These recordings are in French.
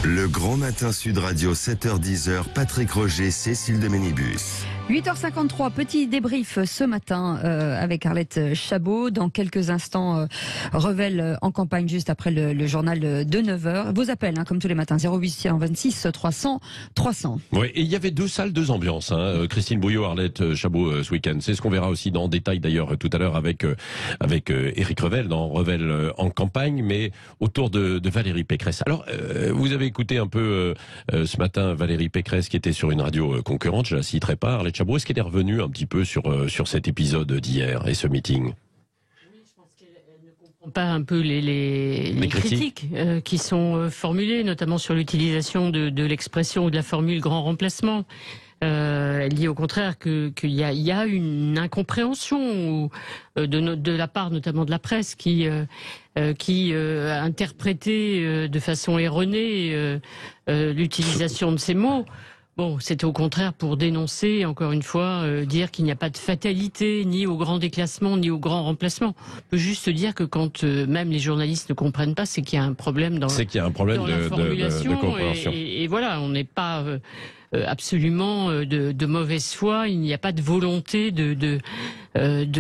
Le Grand Matin Sud Radio, 7h-10h, Patrick Roger, Cécile de Ménibus. 8h53, petit débrief ce matin avec Arlette Chabot. Dans quelques instants, Revel en campagne juste après le journal de 9h. Vos appels, comme tous les matins, 0826 300 300. Oui, et il y avait deux salles, deux ambiances. Christine Bouillot, Arlette Chabot ce week-end. C'est ce qu'on verra aussi dans détail d'ailleurs tout à l'heure avec Éric Revel dans Revel en campagne, mais autour de Valérie Pécresse. Alors, vous avez écouté un peu ce matin Valérie Pécresse qui était sur une radio concurrente, je la citerai pas, Arlette Chabot, est-ce qu'elle est revenue un petit peu sur cet épisode d'hier et ce meeting? Oui, je pense qu'elle ne comprend pas un peu les critiques qui sont formulées, notamment sur l'utilisation de l'expression ou de la formule grand remplacement. Elle dit au contraire qu'il y a une incompréhension de la part notamment de la presse qui a interprété de façon erronée l'utilisation de ces mots. Bon, c'était au contraire pour dénoncer, encore une fois, dire qu'il n'y a pas de fatalité ni au grand déclassement ni au grand remplacement. On peut juste dire que quand même les journalistes ne comprennent pas, c'est qu'il y a un problème dans la formulation. De compréhension. Et voilà, on n'est pas absolument de mauvaise foi. Il n'y a pas de volonté de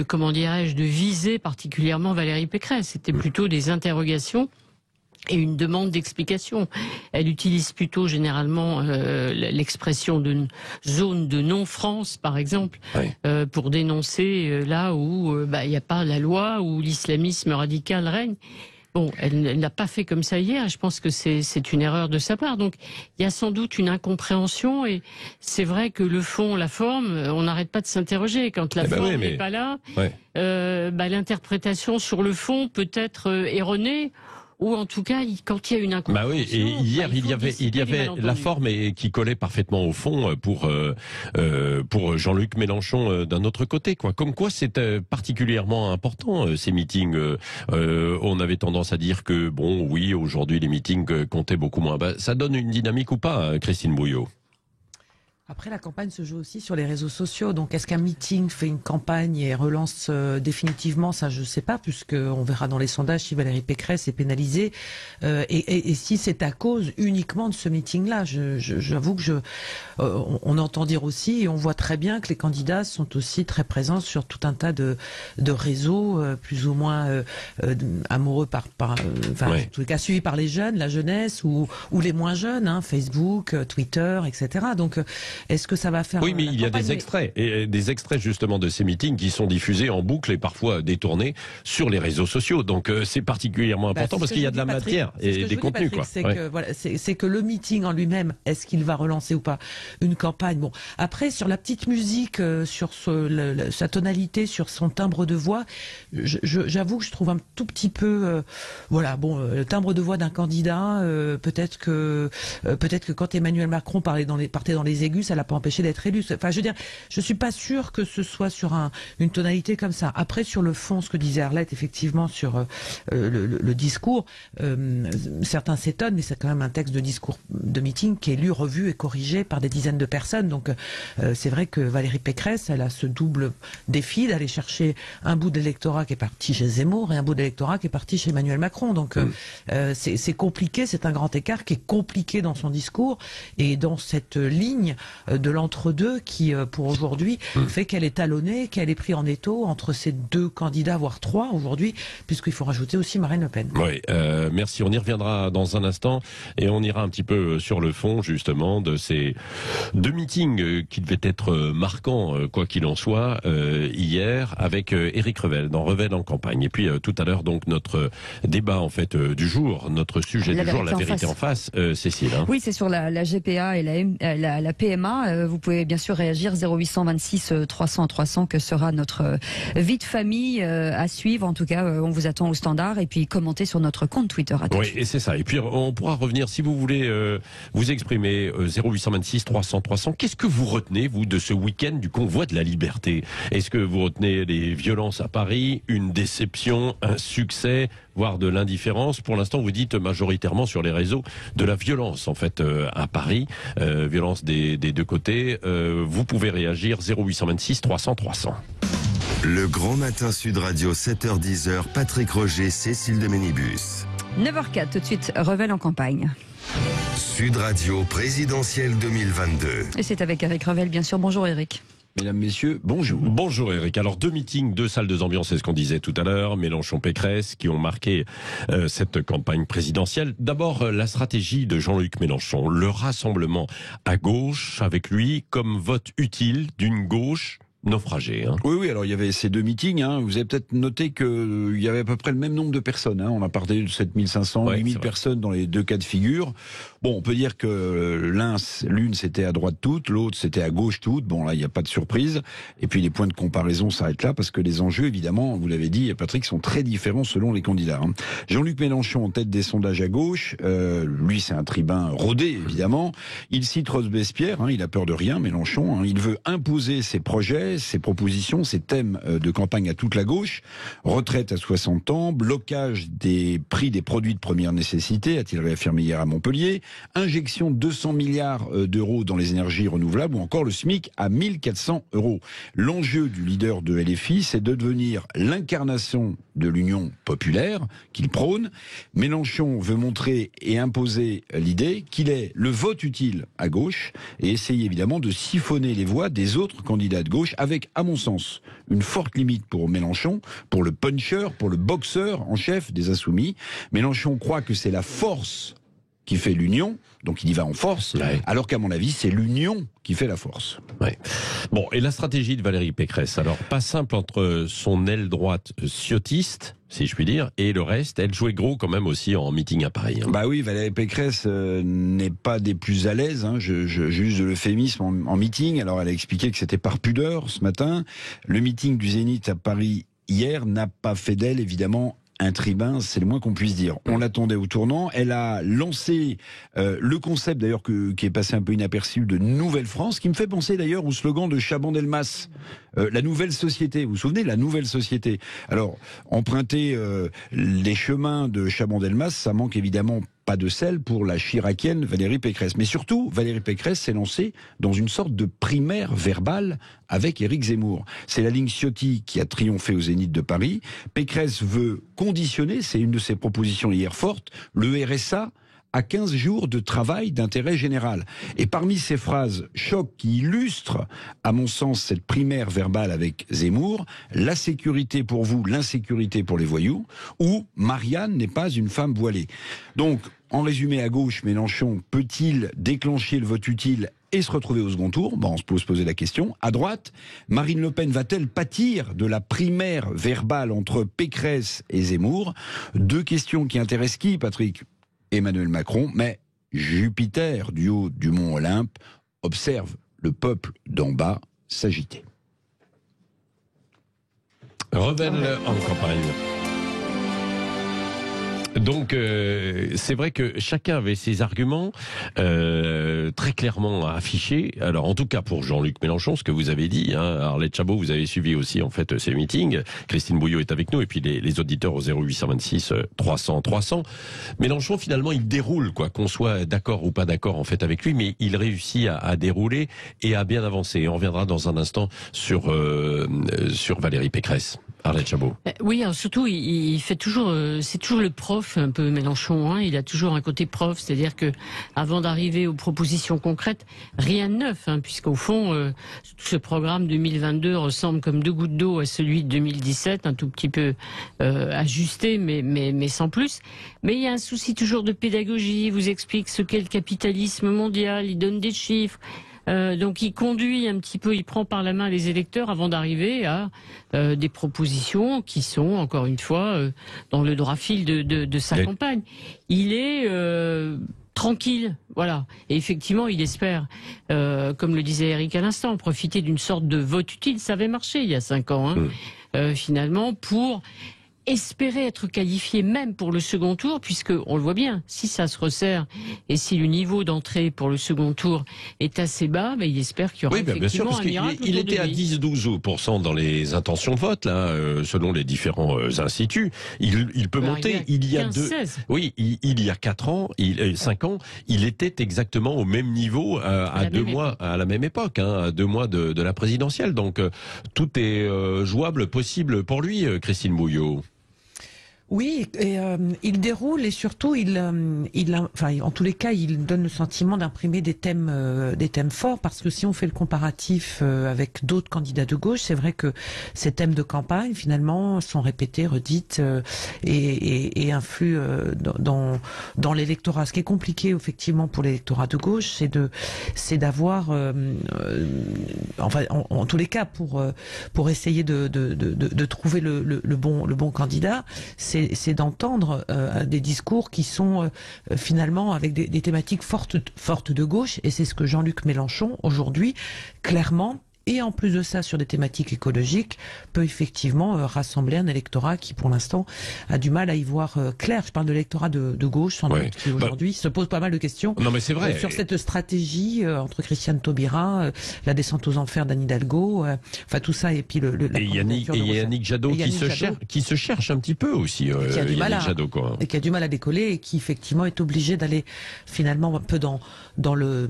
comment dirais-je, de viser particulièrement Valérie Pécresse. C'était plutôt des interrogations et une demande d'explication. Elle utilise plutôt généralement l'expression de zone de non-France, par exemple, oui. Pour dénoncer là où il n'y a pas la loi, où l'islamisme radical règne. Bon, elle n'a pas fait comme ça hier. Je pense que c'est une erreur de sa part. Donc, il y a sans doute une incompréhension. Et c'est vrai que le fond, la forme, on n'arrête pas de s'interroger. Quand la forme n'est pas là, l'interprétation sur le fond peut être erronée. Ou en tout cas, quand il y a une incompréhension... Bah oui, et hier, il y avait la forme qui collait parfaitement au fond pour Jean-Luc Mélenchon d'un autre côté, quoi. Comme quoi, c'est particulièrement important, ces meetings. On avait tendance à dire que, bon, oui, aujourd'hui, les meetings comptaient beaucoup moins. Bah, ça donne une dynamique ou pas, Christine Bouillot? Après, la campagne se joue aussi sur les réseaux sociaux. Donc, est-ce qu'un meeting fait une campagne et relance définitivement? Ça, je ne sais pas, puisqu'on verra dans les sondages si Valérie Pécresse est pénalisée. Et si c'est à cause uniquement de ce meeting-là. J'avoue que on entend dire aussi, et on voit très bien que les candidats sont aussi très présents sur tout un tas de réseaux, plus ou moins amoureux en tous les cas suivis par les jeunes, la jeunesse, ou les moins jeunes, Facebook, Twitter, etc. Donc, est-ce que ça va faire... Oui, mais il y a des extraits, et des extraits justement de ces meetings qui sont diffusés en boucle et parfois détournés sur les réseaux sociaux. Donc c'est particulièrement important parce qu'il y a de la matière et des contenus. C'est que le meeting en lui-même, est-ce qu'il va relancer ou pas une campagne? Bon, après, sur la petite musique, sur sa tonalité, sur son timbre de voix, j'avoue que je trouve un tout petit peu... le timbre de voix d'un candidat, peut-être que quand Emmanuel Macron partait dans les aigus, ça l'a pas empêché d'être élu. Enfin, je veux dire, je suis pas sûre que ce soit sur une tonalité comme ça. Après, sur le fond, ce que disait Arlette, effectivement, sur le discours, certains s'étonnent, mais c'est quand même un texte de discours de meeting qui est lu, revu et corrigé par des dizaines de personnes. Donc, c'est vrai que Valérie Pécresse, elle a ce double défi d'aller chercher un bout de l'électorat qui est parti chez Zemmour et un bout de l'électorat qui est parti chez Emmanuel Macron. Donc, c'est compliqué, c'est un grand écart qui est compliqué dans son discours et dans cette ligne de l'entre-deux qui, pour aujourd'hui, fait qu'elle est talonnée, qu'elle est prise en étau entre ces deux candidats, voire trois aujourd'hui, puisqu'il faut rajouter aussi Marine Le Pen. Oui, merci. On y reviendra dans un instant et on ira un petit peu sur le fond, justement, de ces deux meetings qui devaient être marquants, quoi qu'il en soit, hier, avec Éric Revel, dans Revel en campagne. Et puis, tout à l'heure, donc, notre débat, en fait, du jour, notre sujet du jour, la vérité en face, Cécile. Oui, c'est sur la GPA et la PMA. Vous pouvez bien sûr réagir 0826 300 300 que sera notre vie de famille à suivre. En tout cas, on vous attend au standard et puis commenter sur notre compte Twitter. Oui, et c'est ça. Et puis on pourra revenir si vous voulez vous exprimer 0826 300 300. Qu'est-ce que vous retenez vous de ce week-end du convoi de la liberté? Est-ce que vous retenez les violences à Paris, une déception, un succès, voire de l'indifférence? Pour l'instant, vous dites majoritairement sur les réseaux de la violence en fait à Paris, violence des deux côtés. Vous pouvez réagir 0826 300 300. Le Grand Matin Sud Radio, 7h-10h, Patrick Roger, Cécile de Ménibus. 9h04, tout de suite, Revel en campagne. Sud Radio présidentielle 2022. Et c'est avec Eric Revel, bien sûr. Bonjour Eric. Mesdames, Messieurs, bonjour. Bonjour Eric. Alors 2 meetings, 2 salles de ambiance, c'est ce qu'on disait tout à l'heure, Mélenchon-Pécresse, qui ont marqué cette campagne présidentielle. D'abord, la stratégie de Jean-Luc Mélenchon, le rassemblement à gauche avec lui comme vote utile d'une gauche naufragée. Oui, alors il y avait ces 2 meetings. Vous avez peut-être noté qu'il y avait à peu près le même nombre de personnes. On a parlé de 7500, 8000 personnes dans les 2 cas de figure. Bon, on peut dire que l'une c'était à droite toute, l'autre c'était à gauche toute. Bon, là, il n'y a pas de surprise. Et puis les points de comparaison s'arrêtent là parce que les enjeux, évidemment, vous l'avez dit, Patrick, sont très différents selon les candidats. Jean-Luc Mélenchon en tête des sondages à gauche. Lui, c'est un tribun rodé, évidemment. Il cite Robespierre. Il a peur de rien, Mélenchon. Il veut imposer ses projets, ses propositions, ses thèmes de campagne à toute la gauche. Retraite à 60 ans, blocage des prix des produits de première nécessité, a-t-il réaffirmé hier à Montpellier. Injection de 200 milliards d'euros dans les énergies renouvelables ou encore le SMIC à 1400 euros. L'enjeu du leader de LFI, c'est de devenir l'incarnation de l'union populaire qu'il prône. Mélenchon veut montrer et imposer l'idée qu'il est le vote utile à gauche et essayer évidemment de siphonner les voix des autres candidats de gauche avec, à mon sens, une forte limite pour Mélenchon, pour le puncher, pour le boxeur en chef des Insoumis. Mélenchon croit que c'est la force qui fait l'union, donc il y va en force, alors qu'à mon avis, c'est l'union qui fait la force. Ouais. Bon, et la stratégie de Valérie Pécresse, alors pas simple entre son aile droite ciotiste, si je puis dire, et le reste, elle jouait gros quand même aussi en meeting à Paris. Bah oui, Valérie Pécresse n'est pas des plus à l'aise, j'use de l'euphémisme en meeting, alors elle a expliqué que c'était par pudeur ce matin. Le meeting du Zénith à Paris hier n'a pas fait d'elle, évidemment, un tribun, c'est le moins qu'on puisse dire. On l'attendait au tournant. Elle a lancé le concept, d'ailleurs, qui est passé un peu inaperçu, de Nouvelle France, qui me fait penser d'ailleurs au slogan de Chaban-Delmas, la nouvelle société. Vous vous souvenez, la nouvelle société. Alors, emprunter les chemins de Chaban-Delmas, ça manque évidemment pas de sel pour la chiracienne Valérie Pécresse. Mais surtout, Valérie Pécresse s'est lancée dans une sorte de primaire verbale avec Éric Zemmour. C'est la ligne Ciotti qui a triomphé au Zénith de Paris. Pécresse veut conditionner, c'est une de ses propositions hier fortes, le RSA à 15 jours de travail d'intérêt général. Et parmi ces phrases choc qui illustrent, à mon sens, cette primaire verbale avec Zemmour, la sécurité pour vous, l'insécurité pour les voyous, ou Marianne n'est pas une femme voilée. Donc, en résumé, à gauche, Mélenchon peut-il déclencher le vote utile et se retrouver au second tour? On se peut se poser la question. À droite, Marine Le Pen va-t-elle pâtir de la primaire verbale entre Pécresse et Zemmour? 2 questions qui intéressent qui, Patrick? Emmanuel Macron, mais Jupiter, du haut du mont Olympe, observe le peuple d'en bas s'agiter. Revel en campagne. Donc c'est vrai que chacun avait ses arguments très clairement affichés. Alors en tout cas pour Jean-Luc Mélenchon, ce que vous avez dit, Arlette Chabot, vous avez suivi aussi en fait ces meetings. Christine Bouillot est avec nous et puis les auditeurs au 0826 300 300. Mélenchon finalement il déroule quoi, qu'on soit d'accord ou pas d'accord en fait avec lui, mais il réussit à dérouler et à bien avancer. On reviendra dans un instant sur Valérie Pécresse. Arlette Chabot. Oui, alors surtout, il fait toujours, c'est toujours le prof un peu Mélenchon. Il a toujours un côté prof, c'est-à-dire que avant d'arriver aux propositions concrètes, rien de neuf, puisqu'au fond, ce programme 2022 ressemble comme 2 gouttes d'eau à celui de 2017, un tout petit peu ajusté, mais sans plus. Mais il y a un souci toujours de pédagogie. Il vous explique ce qu'est le capitalisme mondial. Il donne des chiffres. Donc il conduit un petit peu, il prend par la main les électeurs avant d'arriver à des propositions qui sont, encore une fois, dans le droit fil de sa campagne. Il est tranquille, voilà. Et effectivement, il espère, comme le disait Eric à l'instant, profiter d'une sorte de vote utile. Ça avait marché il y a 5 ans, finalement, pour espérer être qualifié même pour le second tour, puisque on le voit bien, si ça se resserre et si le niveau d'entrée pour le second tour est assez bas, il espère qu'il y aura effectivement un miracle. Il était à 10-12% dans les intentions de vote, là, selon les différents instituts. Il peut monter. Il y a 5 ans, 5 ans, il était exactement au même niveau à 2 mois, à la même époque, à 2 mois de la présidentielle. Donc tout est jouable, possible pour lui, Christine Bouillot. Oui, et il déroule et surtout en tous les cas, il donne le sentiment d'imprimer des thèmes forts, parce que si on fait le comparatif avec d'autres candidats de gauche, c'est vrai que ces thèmes de campagne finalement sont répétés, redites et influent dans l'électorat. Ce qui est compliqué effectivement pour l'électorat de gauche, c'est d'avoir, en tous les cas pour essayer de trouver le bon candidat, c'est d'entendre des discours qui sont finalement avec des thématiques fortes de gauche, et c'est ce que Jean-Luc Mélenchon aujourd'hui clairement, et en plus de ça sur des thématiques écologiques, peut effectivement rassembler un électorat qui pour l'instant a du mal à y voir clair. Je parle de l'électorat de gauche sans doute, qui aujourd'hui se pose pas mal de questions. Non mais c'est vrai. Sur cette stratégie entre Christiane Taubira, la descente aux enfers d'Anne Hidalgo, tout ça, et puis Yannick Jadot qui se cherche un petit peu aussi. Qui a du mal et qui a du mal à décoller, et qui effectivement est obligé d'aller finalement un peu dans le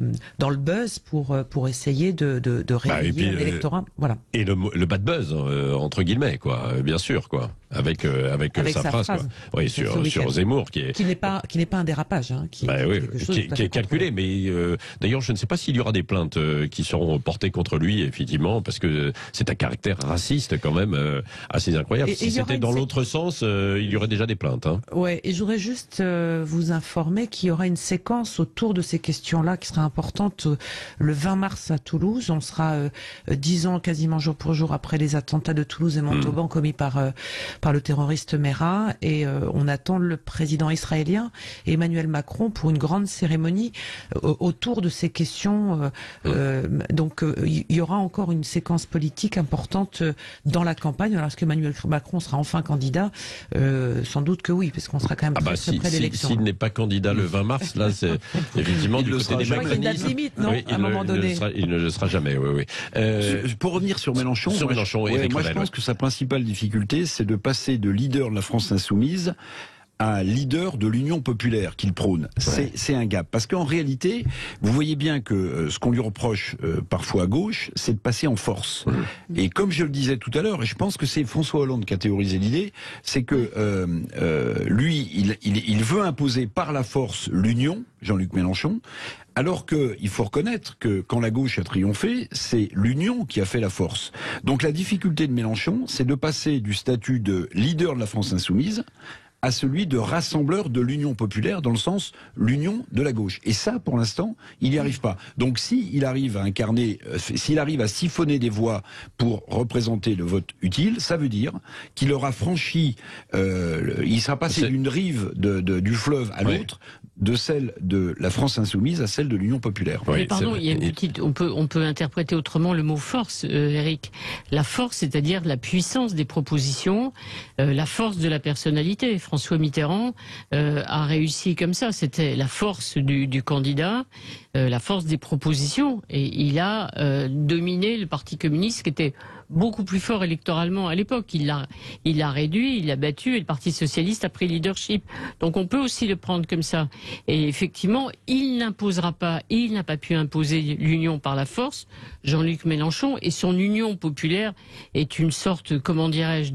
buzz pour essayer de réveiller l'électorat. Voilà. Et le bad buzz entre guillemets, quoi, bien sûr, quoi. Avec sa phrase. Quoi. Oui, sur Zemmour qui n'est pas un dérapage, qui est calculé. Mais d'ailleurs, je ne sais pas s'il y aura des plaintes qui seront portées contre lui, effectivement, parce que c'est un caractère raciste quand même assez incroyable. Si c'était dans l'autre sens, il y aurait déjà des plaintes. Hein. Ouais, et je voudrais juste vous informer qu'il y aura une séquence autour de ces questions-là qui sera importante le 20 mars à Toulouse. On sera 10 ans quasiment jour pour jour après les attentats de Toulouse et Montauban commis par le terroriste Merah, et on attend le président israélien Emmanuel Macron pour une grande cérémonie autour de ces questions. Donc il y aura encore une séquence politique importante dans la campagne. Alors est-ce qu'Emmanuel Macron sera enfin candidat? Sans doute que oui, parce qu'on sera quand même très près de l'élection. S'il n'est pas candidat le 20 mars, là c'est effectivement du côté des macronistes. Il y a une date limite, non, à un moment donné. Il ne le sera jamais, oui. Pour revenir sur Mélenchon, moi je pense que sa principale difficulté, c'est de passer de leader de la France insoumise à leader de l'Union populaire qu'il prône. C'est un gap. Parce qu'en réalité, vous voyez bien que ce qu'on lui reproche parfois à gauche, c'est de passer en force. Et comme je le disais tout à l'heure, et je pense que c'est François Hollande qui a théorisé l'idée, c'est que lui, il veut imposer par la force l'union, Jean-Luc Mélenchon, alors qu'il faut reconnaître que quand la gauche a triomphé, c'est l'union qui a fait la force. Donc la difficulté de Mélenchon, c'est de passer du statut de leader de la France insoumise à celui de rassembleur de l'Union populaire, dans le sens l'union de la gauche. Et ça, pour l'instant, il n'y arrive pas. Donc s'il arrive à incarner, s'il arrive à siphonner des voix pour représenter le vote utile, ça veut dire qu'il aura franchi, il sera passé d'une rive du fleuve à l'autre, de celle de la France insoumise à celle de l'Union populaire. Mais pardon, il y a une petite, on peut interpréter autrement le mot force, Eric. La force, c'est-à-dire la puissance des propositions, la force de la personnalité. François Mitterrand a réussi comme ça. C'était la force du candidat, la force des propositions, et il a dominé le Parti communiste, qui était beaucoup plus fort électoralement à l'époque. Il l'a réduit, il l'a battu, et le Parti socialiste a pris le leadership. Donc on peut aussi le prendre comme ça. Et effectivement, il n'imposera pas, il n'a pas pu imposer l'union par la force, Jean-Luc Mélenchon, et son union populaire est une sorte, comment dirais-je,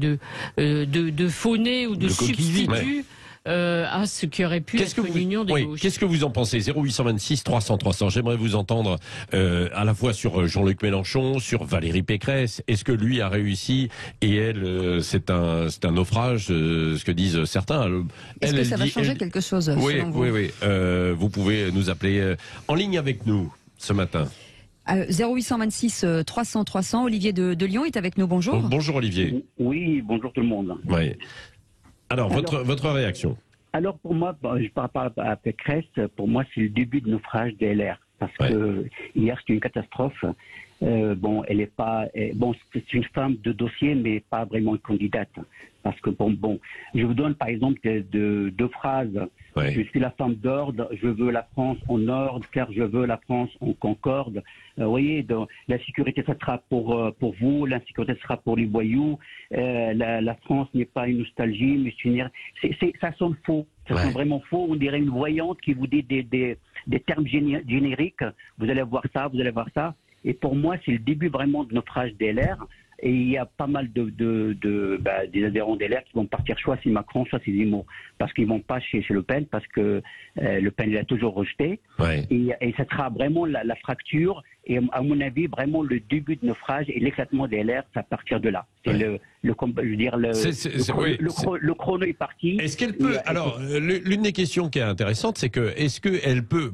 de faux-nez ou de substitut à ce qui aurait pu être une union des gauches. Qu'est-ce que vous en pensez? 0826 300 300. J'aimerais vous entendre à la fois sur Jean-Luc Mélenchon, sur Valérie Pécresse. Est-ce que lui a réussi et elle, c'est un naufrage, ce que disent certains. Est-ce que ça va changer quelque chose selon vous? Oui. Vous pouvez nous appeler en ligne avec nous ce matin. 0826 300 300. Olivier de Lyon est avec nous. Bonjour. Bonjour Olivier. Oui, bonjour tout le monde. Oui. Alors, votre réaction? Alors, pour moi, par rapport à Pécresse, pour moi, c'est le début de naufrage des LR. Parce que hier, c'était une catastrophe. Elle est pas... c'est une femme de dossier, mais pas vraiment une candidate. Parce que, je vous donne par exemple deux phrases. Ouais. Je suis la femme d'ordre, je veux la France en ordre, car je veux la France en concorde. Vous voyez, la sécurité, ça sera pour vous, l'insécurité sera pour les voyous. La France n'est pas une nostalgie, mais ça sonne faux. Ça sonne vraiment faux. On dirait une voyante qui vous dit des termes génériques. Vous allez voir ça, vous allez voir ça. Et pour moi, c'est le début vraiment de naufrage des LR. Et il y a pas mal des adhérents des LR qui vont partir soit c'est Macron, soit c'est Zemmour. Parce qu'ils vont pas chez Le Pen, parce que Le Pen il a toujours rejeté. Ouais. Et ça sera vraiment la fracture. Et à mon avis, vraiment le début de naufrage et l'éclatement des LR, c'est à partir de là. C'est le chrono est parti. Est-ce qu'elle peut, alors, l'une des questions qui est intéressante, c'est que, est-ce qu'elle peut,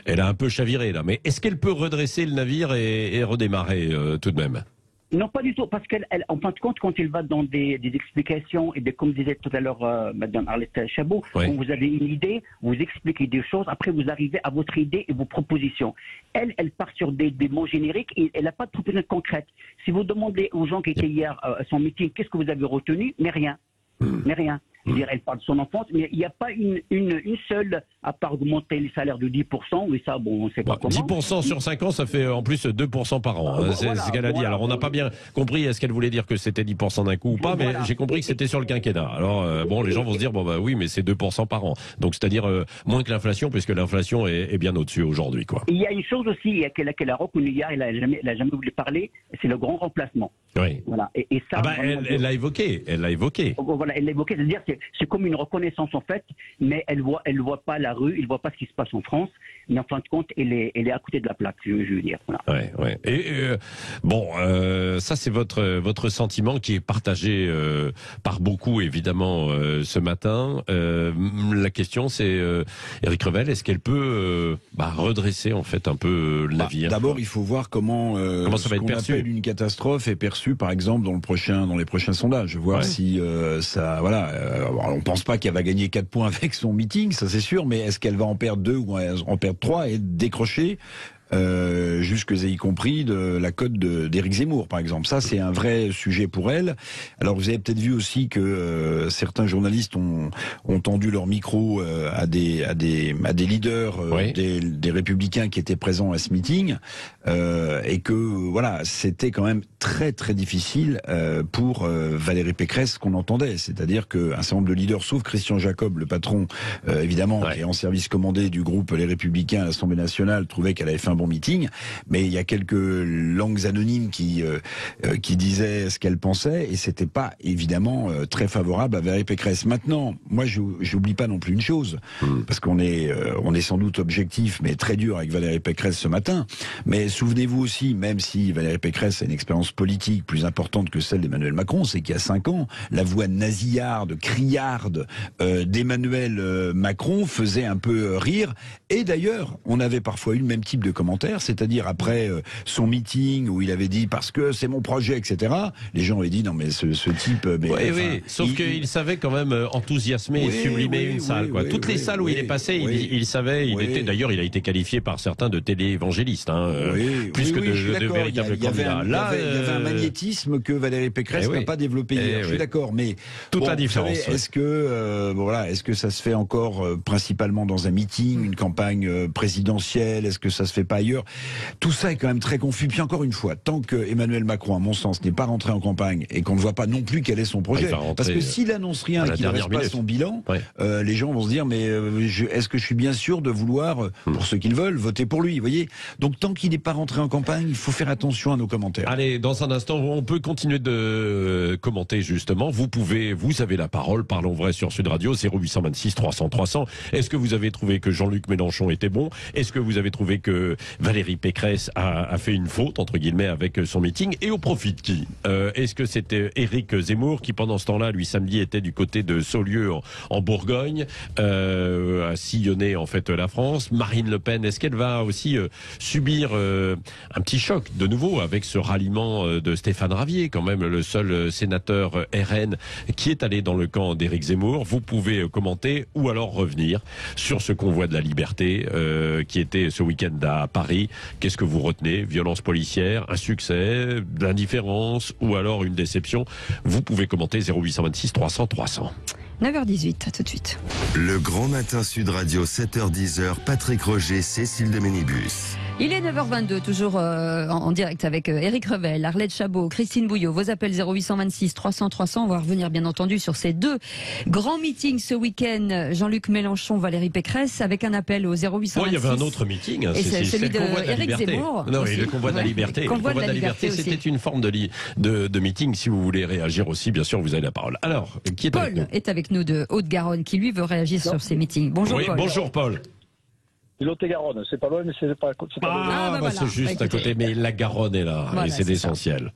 elle a un peu chaviré là, mais est-ce qu'elle peut redresser le navire et redémarrer tout de même? Non, pas du tout, parce en fin de compte, quand il va dans des explications, et comme disait tout à l'heure Madame Arlette Chabot, quand vous avez une idée, vous expliquez des choses, après vous arrivez à votre idée et vos propositions. Elle part sur des mots génériques et elle n'a pas de proposition concrète. Si vous demandez aux gens qui étaient hier à son meeting, qu'est-ce que vous avez retenu? Mais rien. Mais rien. C'est-à-dire, elle parle de son enfance, mais il n'y a pas une seule, à part augmenter les salaires de 10%, oui, ça, bon, on ne sait pas comment. 10% sur 5 ans, ça fait en plus 2% par an. C'est ce qu'elle a dit. Alors, on n'a pas bien compris, est-ce qu'elle voulait dire que c'était 10% d'un coup ou pas, mais j'ai compris que c'était sur le quinquennat. Alors, les gens vont se dire, oui, mais c'est 2% par an. Donc, c'est-à-dire moins que l'inflation, puisque l'inflation est bien au-dessus aujourd'hui, quoi. Il y a une chose aussi qu'elle a reconnue hier, elle n'a jamais voulu parler, c'est le grand remplacement. Oui. Voilà. Et ça, elle l'a évoqué. Voilà, elle l'a évoqué. C'est-à-dire, c'est comme une reconnaissance en fait, mais elle voit pas la rue, elle voit pas ce qui se passe en France, mais en fin de compte, elle est à côté de la plaque, je veux dire. Voilà. Ouais. Et ça c'est votre sentiment qui est partagé par beaucoup évidemment ce matin. La question c'est Éric Revel, est-ce qu'elle peut redresser en fait un peu le navire? D'abord, il faut voir comment ça va être perçu. Appelle une catastrophe est perçue, par exemple, dans les prochains sondages. Voir si ça, on pense pas qu'elle va gagner 4 points avec son meeting, ça c'est sûr, mais est-ce qu'elle va en perdre 2 ou en perdre 3 et décrocher jusque y compris de la cote d'Éric Zemmour, par exemple. Ça, c'est un vrai sujet pour elle. Alors, vous avez peut-être vu aussi que certains journalistes ont tendu leur micro à des leaders des Républicains qui étaient présents à ce meeting, et que c'était quand même très très difficile pour Valérie Pécresse qu'on entendait. C'est-à-dire qu'un certain nombre de leaders, sauf Christian Jacob, le patron, évidemment, qui est en service commandé du groupe Les Républicains à l'Assemblée nationale, trouvait qu'elle avait fait un bon meeting, mais il y a quelques langues anonymes qui disaient ce qu'elle pensait, et c'était pas évidemment très favorable à Valérie Pécresse. Maintenant, moi, j'oublie pas non plus une chose, parce qu'on est sans doute objectif, mais très dur avec Valérie Pécresse ce matin. Mais souvenez-vous aussi, même si Valérie Pécresse a une expérience politique plus importante que celle d'Emmanuel Macron, c'est qu'il y a 5 ans, la voix nasillarde, criarde d'Emmanuel Macron faisait un peu rire. Et d'ailleurs, on avait parfois eu le même type de commentaires, c'est-à-dire après son meeting où il avait dit parce que c'est mon projet, etc. Les gens avaient dit non mais ce type. Sauf qu'il savait quand même enthousiasmer et sublimer une salle. Toutes les salles où il est passé, il savait. D'ailleurs, il a été qualifié par certains de télé-évangéliste, plus que de véritable candidat. Là, il y avait un magnétisme que Valérie Pécresse n'a pas développé hier. Je suis d'accord, mais toute la différence. Est-ce que ça se fait encore principalement dans un meeting, une campagne présidentielle? Est-ce que ça se fait pas ailleurs? Tout ça est quand même très confus. Puis encore une fois, tant que Emmanuel Macron, à mon sens, n'est pas rentré en campagne et qu'on ne voit pas non plus quel est son projet, parce que s'il annonce rien et qu'il ne reste pas son bilan, les gens vont se dire mais est-ce que je suis bien sûr de vouloir, pour ceux qui le veulent, voter pour lui, vous voyez? Donc tant qu'il n'est pas rentré en campagne, il faut faire attention à nos commentaires. Allez, dans un instant, on peut continuer de commenter justement. Vous avez la parole. Parlons vrai sur Sud Radio, 0826 300 300. Est-ce que vous avez trouvé que Jean-Luc Mélenchon était bon? Est-ce que vous avez trouvé que Valérie Pécresse a fait une faute, entre guillemets, avec son meeting? Et au profit de qui? Est-ce que c'était Éric Zemmour qui, pendant ce temps-là, lui, samedi, était du côté de Saulieu en Bourgogne, à sillonner en fait la France? Marine Le Pen, est-ce qu'elle va aussi subir un petit choc de nouveau avec ce ralliement de Stéphane Ravier, quand même le seul sénateur RN qui est allé dans le camp d'Éric Zemmour? Vous pouvez commenter ou alors revenir sur ce convoi de la liberté qui était ce week-end à Paris. Qu'est-ce que vous retenez? Violence policière, un succès, de l'indifférence ou alors une déception? Vous pouvez commenter 0826 300 300. 9h18, à tout de suite. Le Grand Matin Sud Radio, 7h-10h, Patrick Roger, Cécile de Ménibus. Il est 9h22, toujours en direct avec Éric Revel, Arlette Chabot, Christine Bouillot. Vos appels 0826 300 300. On va revenir bien entendu sur ces deux grands meetings ce week-end. Jean-Luc Mélenchon, Valérie Pécresse, avec un appel au 0826. Bon, il y avait un autre meeting. Et c'est celui d'Éric Zemmour. Non, et le convoi de la liberté. Le convoi de la liberté, c'était une forme de meeting. Si vous voulez réagir aussi, bien sûr, vous avez la parole. Alors, qui est avec nous ? Paul est avec nous de Haute-Garonne, qui lui veut réagir sur ces meetings. Bonjour oui, Paul. Bonjour Paul. Lot-et-Garonne, c'est pas loin, mais c'est pas. Ah, bah c'est juste à côté, mais la Garonne est là, voilà, et c'est l'essentiel.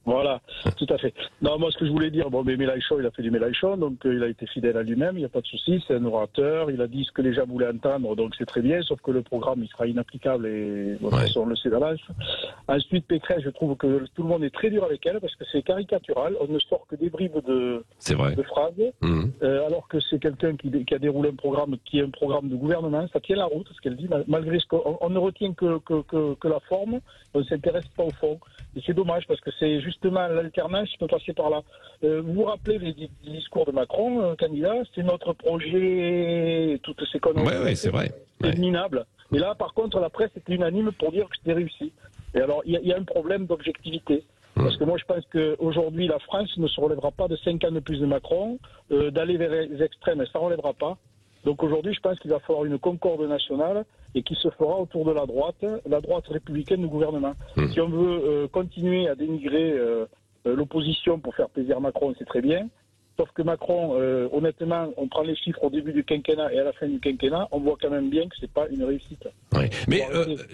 Voilà, tout à fait. Non, moi, ce que je voulais dire, bon, mais Mélenchon, il a fait du Mélenchon, donc il a été fidèle à lui-même, il n'y a pas de souci, c'est un orateur, il a dit ce que les gens voulaient entendre, donc c'est très bien, sauf que le programme, il sera inapplicable, et de toute façon, on le sait d'avance. Ensuite, Pécresse, je trouve que tout le monde est très dur avec elle, parce que c'est caricatural, on ne sort que des bribes de phrases, alors que c'est quelqu'un qui a déroulé un programme, qui est un programme de gouvernement, ça tient la route, ce qu'elle dit, malgré ce qu'on ne retient que la forme, on ne s'intéresse pas au fond. Et c'est dommage, parce que c'est justement l'alternance qui peut passer par là. Vous vous rappelez les discours de Macron, candidat, c'est notre projet, toutes ces conneries. Oui, c'est vrai. C'est minable. Et là, par contre, la presse était unanime pour dire que c'était réussi. Et alors, il y a un problème d'objectivité. Parce que moi, je pense qu'aujourd'hui, la France ne se relèvera pas de 5 ans de plus de Macron, d'aller vers les extrêmes, ça ne relèvera pas. Donc aujourd'hui, je pense qu'il va falloir une concorde nationale et qui se fera autour de la droite républicaine du gouvernement. Si on veut continuer à dénigrer l'opposition pour faire plaisir à Macron, c'est très bien. Sauf que Macron, honnêtement, on prend les chiffres au début du quinquennat et à la fin du quinquennat, on voit quand même bien que c'est pas une réussite. Oui. Mais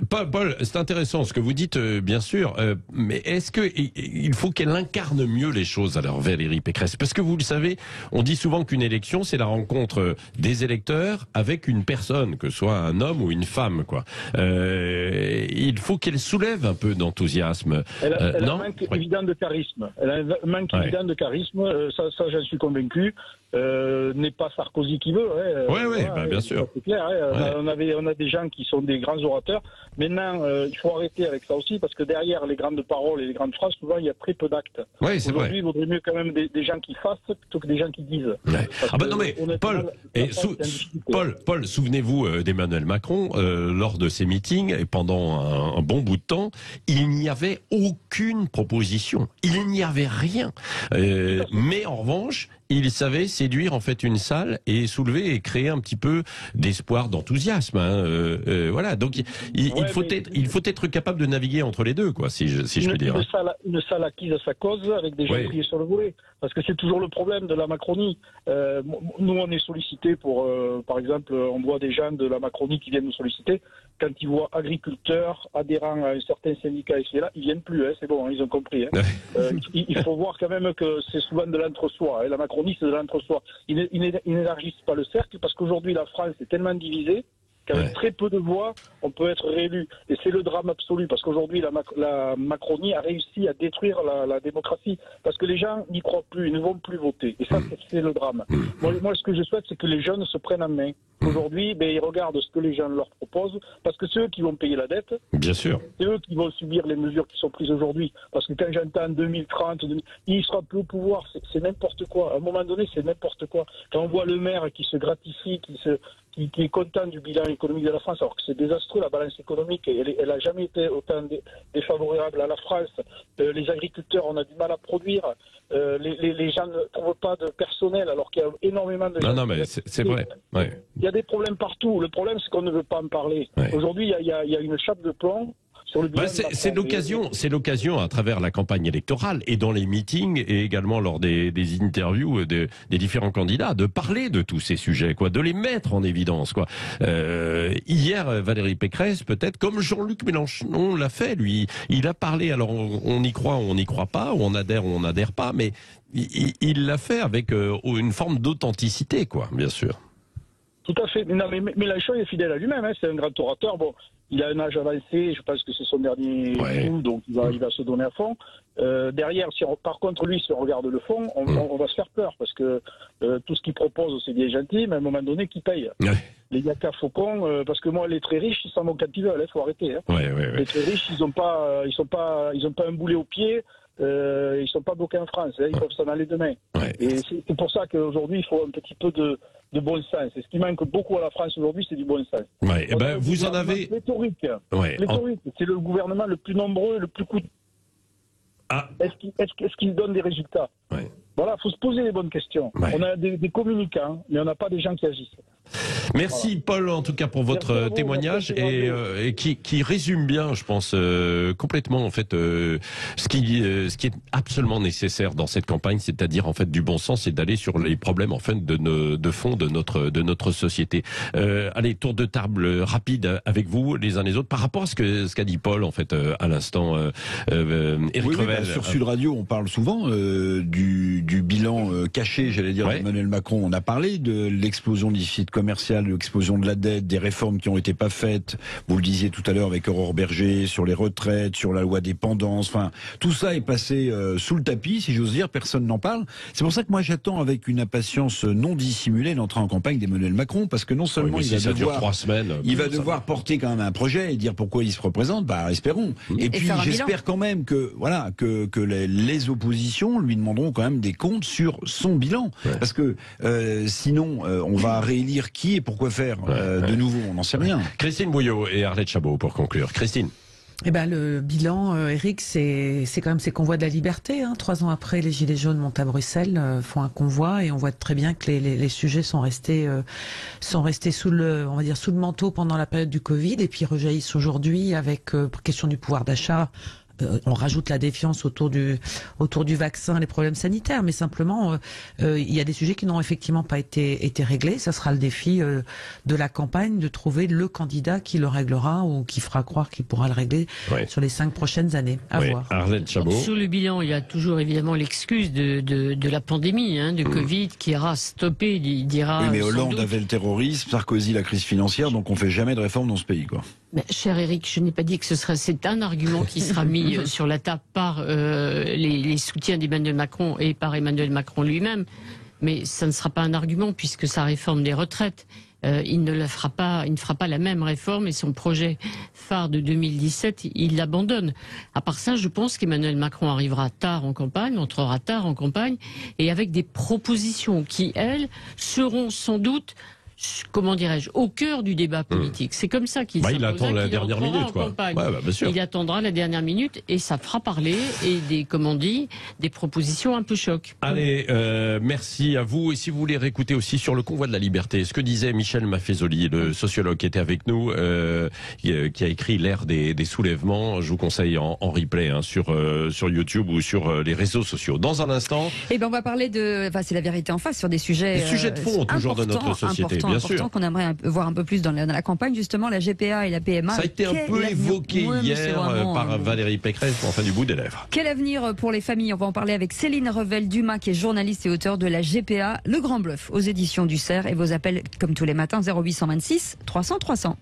Paul, c'est intéressant ce que vous dites, bien sûr. Mais est-ce que il faut qu'elle incarne mieux les choses, alors Valérie Pécresse? Parce que vous le savez, on dit souvent qu'une élection, c'est la rencontre des électeurs avec une personne, que ce soit un homme ou une femme, quoi. Il faut qu'elle soulève un peu d'enthousiasme. Elle a un manque évident de charisme. Elle a un manque évident de charisme. Ça, j'en suis convaincu, n'est pas Sarkozy qui veut. Bien sûr. C'est clair. On a des gens qui sont des grands orateurs. Maintenant, il faut arrêter avec ça aussi, parce que derrière les grandes paroles et les grandes phrases, souvent il y a très peu d'actes. Oui, c'est vrai. Aujourd'hui, il vaudrait mieux quand même des gens qui fassent plutôt que des gens qui disent. Ouais. Non mais Paul, souvenez-vous d'Emmanuel Macron lors de ses meetings et pendant un bon bout de temps, il n'y avait aucune proposition, il n'y avait rien. Mais en revanche, il savait séduire en fait une salle et soulever et créer un petit peu d'espoir, d'enthousiasme. Voilà, donc il faut être capable de naviguer entre les deux, quoi, si je puis dire. Une salle acquise à sa cause avec des gens pliés sur le volet, parce que c'est toujours le problème de la Macronie. Nous, on est sollicités pour, par exemple, on voit des gens de la Macronie qui viennent nous solliciter. Quand ils voient agriculteurs adhérents à un certain syndicat ici et là, ils viennent plus. C'est bon, ils ont compris. Il faut voir quand même que c'est souvent de l'entre-soi. La Macronie, c'est de l'entre-soi. Ils n'élargissent pas le cercle parce qu'aujourd'hui, la France est tellement divisée qu'avec très peu de voix, on peut être réélu. Et c'est le drame absolu, parce qu'aujourd'hui, la Macronie a réussi à détruire la démocratie, parce que les gens n'y croient plus, ils ne vont plus voter. Et ça, c'est le drame. Moi, ce que je souhaite, c'est que les jeunes se prennent en main. Aujourd'hui, ils regardent ce que les gens leur proposent, parce que c'est eux qui vont payer la dette. Bien sûr. C'est eux qui vont subir les mesures qui sont prises aujourd'hui. Parce que quand j'entends 2030, il ne sera plus au pouvoir, c'est n'importe quoi. À un moment donné, c'est n'importe quoi. Quand on voit le maire qui se gratifie, qui est content du bilan économique de la France, alors que c'est désastreux, la balance économique, elle a jamais été autant défavorable à la France. Les agriculteurs, on a du mal à produire. Les gens ne trouvent pas de personnel, alors qu'il y a énormément de gens. Non, mais c'est vrai. Ouais. Il y a des problèmes partout. Le problème, c'est qu'on ne veut pas en parler. Aujourd'hui, il y a une chape de plomb. C'est l'occasion à travers la campagne électorale et dans les meetings et également lors des interviews des différents candidats de parler de tous ces sujets, quoi, de les mettre en évidence, quoi. Hier, Valérie Pécresse, peut-être comme Jean-Luc Mélenchon l'a fait, lui, il a parlé. Alors on y croit, on n'y croit pas, on adhère pas, mais il l'a fait avec une forme d'authenticité, quoi, bien sûr. Tout à fait. Non, mais Mélenchon est fidèle à lui-même. C'est un grand orateur. Bon, il a un âge avancé. Je pense que c'est son dernier coup, donc il va se donner à fond. Derrière, par contre, lui, si on regarde le fond, on va se faire peur parce que tout ce qu'il propose, c'est bien gentil, mais à un moment donné, qui paye? Les Yaka Faucon, parce que moi, les très riches, ils s'en vont quand ils veulent. Il faut arrêter. Les très riches, ils ont pas un boulet au pied. ils sont pas bloqués en France, hein, ils peuvent s'en aller demain. Ouais. Et c'est pour ça qu'aujourd'hui, il faut un petit peu de bon sens. Et ce qui manque beaucoup à la France aujourd'hui, c'est du bon sens. Ouais. Eh ben, vous en avez... Pléthorique. Ouais. Pléthorique. C'est le gouvernement le plus nombreux, le plus coûteux. Ah. Est-ce qu'il donne des résultats? Ouais. Voilà, il faut se poser les bonnes questions. Ouais. On a des communicants, mais on n'a pas des gens qui agissent. Merci Paul, en tout cas pour votre témoignage et qui résume bien, je pense, complètement en fait ce qui est absolument nécessaire dans cette campagne, c'est-à-dire en fait du bon sens et d'aller sur les problèmes en fait de fond de notre société. Allez, tour de table rapide avec vous les uns les autres par rapport à ce qu'a dit Paul en fait à l'instant. Éric Revel. Sur Sud Radio, on parle souvent du bilan caché, j'allais dire, d'Emmanuel Macron. On a parlé de l'explosion du déficit commercial, de l'explosion de la dette, des réformes qui ont été pas faites. Vous le disiez tout à l'heure avec Aurore Berger, sur les retraites, sur la loi dépendance. Enfin, tout ça est passé sous le tapis, si j'ose dire. Personne n'en parle. C'est pour ça que moi j'attends avec une impatience non dissimulée l'entrée en campagne d'Emmanuel Macron, parce que non seulement il va devoir porter quand même un projet et dire pourquoi il se représente. Bah, espérons. Et puis j'espère quand même que les oppositions lui demanderont quand même des comptes sur son bilan, parce que sinon on va réélire qui et pourquoi faire de nouveau, on n'en sait rien. Christine Bouillot et Arlette Chabot pour conclure. Christine. Eh ben, le bilan, Eric, c'est quand même ces convois de la liberté. 3 ans après, les Gilets jaunes montent à Bruxelles, font un convoi, et on voit très bien que les sujets sont restés sous le manteau pendant la période du Covid, et puis rejaillissent aujourd'hui avec question du pouvoir d'achat. On rajoute la défiance autour du vaccin, les problèmes sanitaires, mais simplement il y a des sujets qui n'ont effectivement pas été réglés. Ça sera le défi de la campagne, de trouver le candidat qui le réglera ou qui fera croire qu'il pourra le régler sur les 5 prochaines années. À voir. Arlette Chabot. Sur le bilan, il y a toujours évidemment l'excuse de la pandémie, de Covid, qui ira stopper, dira. Oui, mais Hollande avait le terrorisme, Sarkozy la crise financière, donc on fait jamais de réforme dans ce pays, quoi. Mais, cher Eric, je n'ai pas dit que c'est un argument qui sera mis sur la table par les soutiens d'Emmanuel Macron et par Emmanuel Macron lui-même, mais ça ne sera pas un argument puisque sa réforme des retraites, il ne fera pas la même réforme, et son projet phare de 2017, il l'abandonne. À part ça, je pense qu'Emmanuel Macron arrivera tard en campagne, entrera tard en campagne, et avec des propositions qui, elles, seront sans doute, comment dirais-je, au cœur du débat politique. C'est comme ça qu'il il attend la dernière minute, quoi. Bien sûr. Il attendra la dernière minute et ça fera parler, et des propositions un peu choc. Allez, merci à vous. Et si vous voulez réécouter aussi sur le convoi de la liberté, ce que disait Michel Maffezoli, le sociologue qui était avec nous, qui a écrit l'ère des soulèvements, je vous conseille en replay sur YouTube ou sur les réseaux sociaux. Dans un instant, on va parler c'est la vérité en face sur des sujets de fond toujours de notre société. Bien sûr. Qu'on aimerait voir un peu plus dans la campagne, justement, la GPA et la PMA. Ça a été un peu évoqué hier par Valérie Pécresse, enfin du bout des lèvres. Quel avenir pour les familles? On va en parler avec Céline Revel-Dumas, qui est journaliste et auteur de la GPA, Le Grand Bluff, aux éditions du Cerf, et vos appels, comme tous les matins, 0826 300 300.